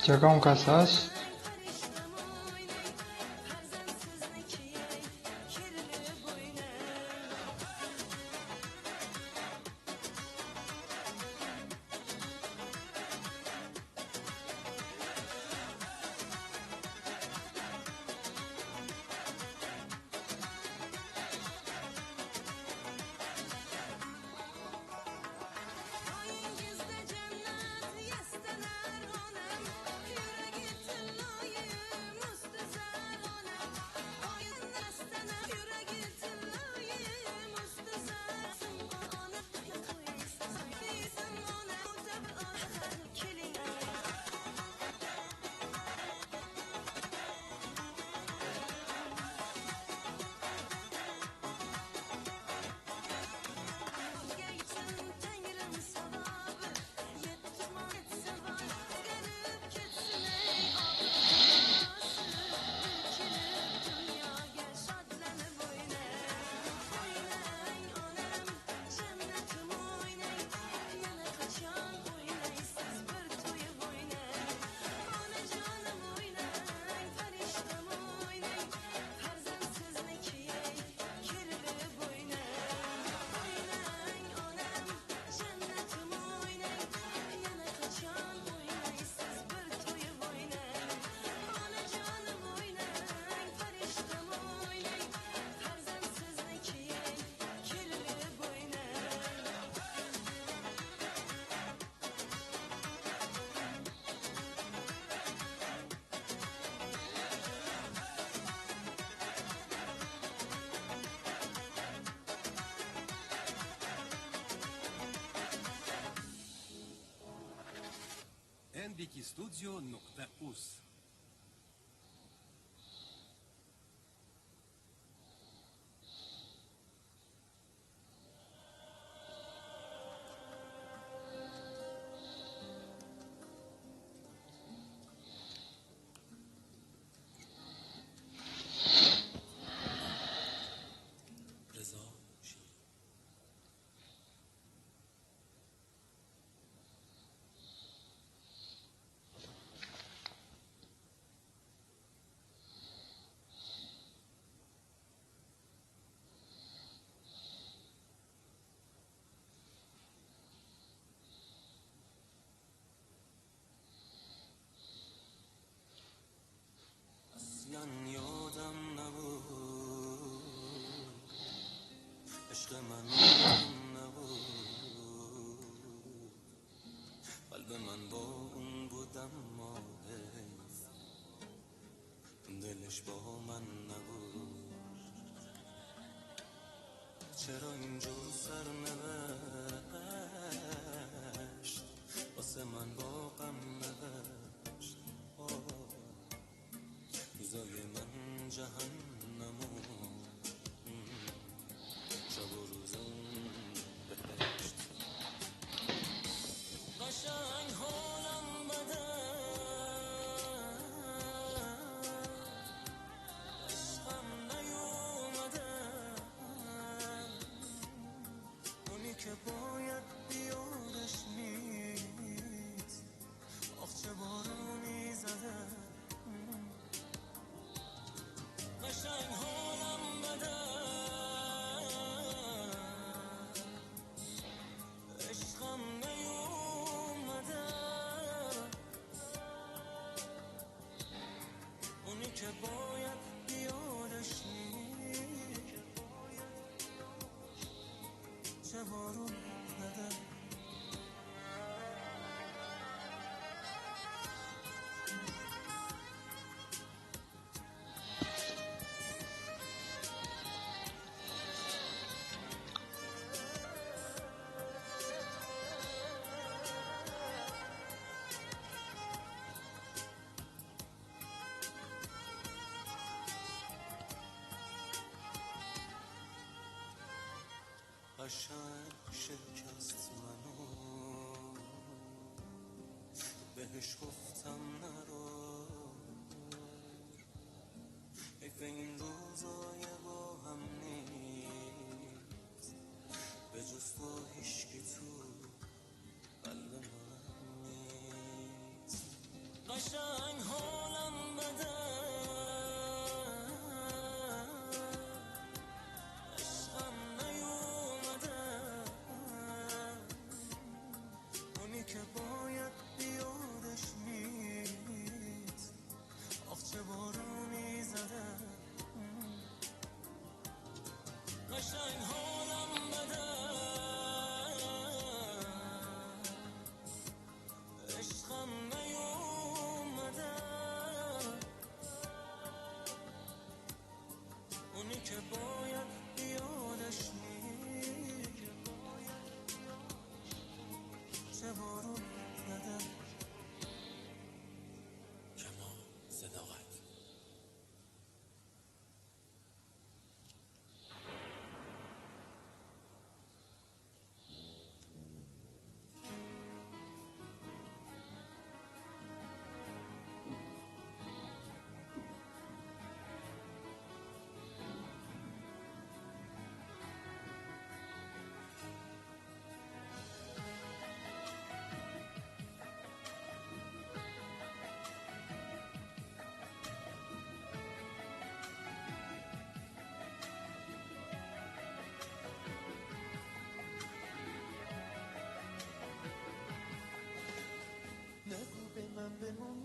جگام کساست. NBKstudio.us. یادم نبود عشق من نبود، قلب من با اون بود اما دلش با من نبود. چرا اینجور سرنوشت واسه من با غم نوشت؟ روزای من جهنمو شب و روزم بهشت. قشنگ حالم بده، عشقم نیومده، اونی که باید بیادش نیست. آخ چه بارونی زده، قشنگ حالم بده، عشقم نیومده، اونی که باید بیادش نیست. چه بارون نده. قشنگ شکست منو، بهش گفتم نرو، حیف این روزای با هم نیست، به جز تو هیشکی تو قلب من نیست. قشنگ باید بیانش چه بارون ندم کما صداقت. نگو به من بمون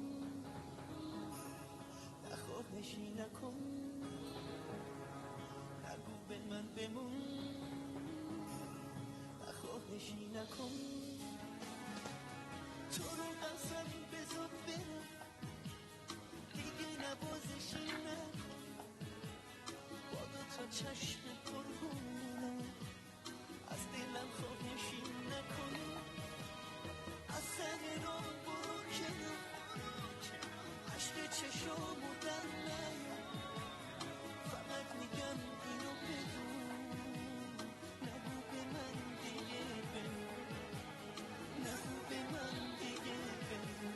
نخواهشی نکن نگو به من بمون نخواهشی نکن تو رو قسم بذار برم دیگه نوازشی نکن با دوتا چشم پرخونم از دلم خواهشی نکن از سر راه برو کنم عشق چشامو در نیار فقط میگم اینو بدون نگو به من دیگه بمون نگو به من دیگه بمون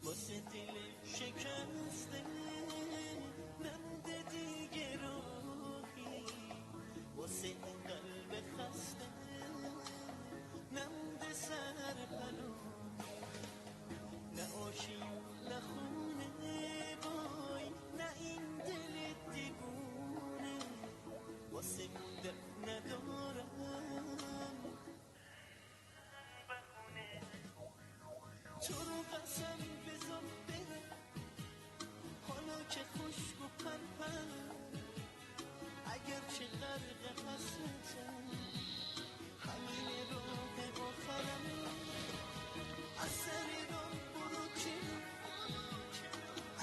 واسه دل شکسته نمونده دیگه راهی واسه این قلب خسته نمونده سر پناهی نه آشیم نه خونه وای نه این دل دیوونه واسه مونده ندارم تو رو قسم بذار برم حالا که خشک و پرپر اگر چه غرق حسرتم همین راه آخرم از سر راه برو کنم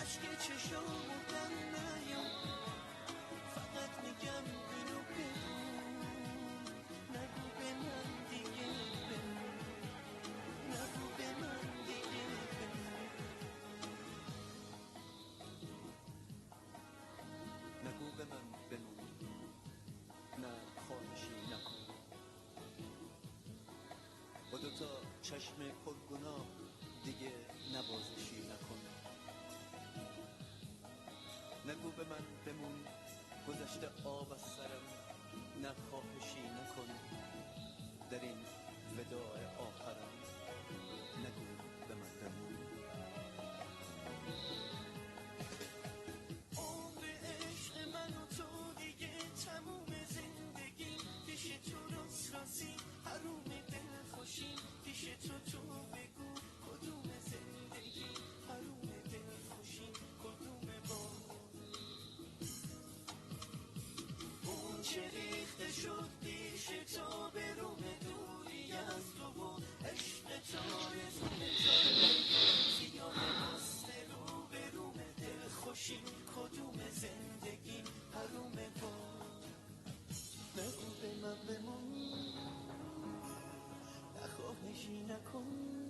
عشق چشامو در نیار فقط میگم اینو بدون نگو به من دیگه بمون نگو به من دیگه بمون نگو به من بمون نه خواهشی نکن با دوتا چشم پرگناه دیگه نوازشی نکن نگو به من بمون گذشته آب از سرم نه خواهشی نکن در این وداع آخرم نگو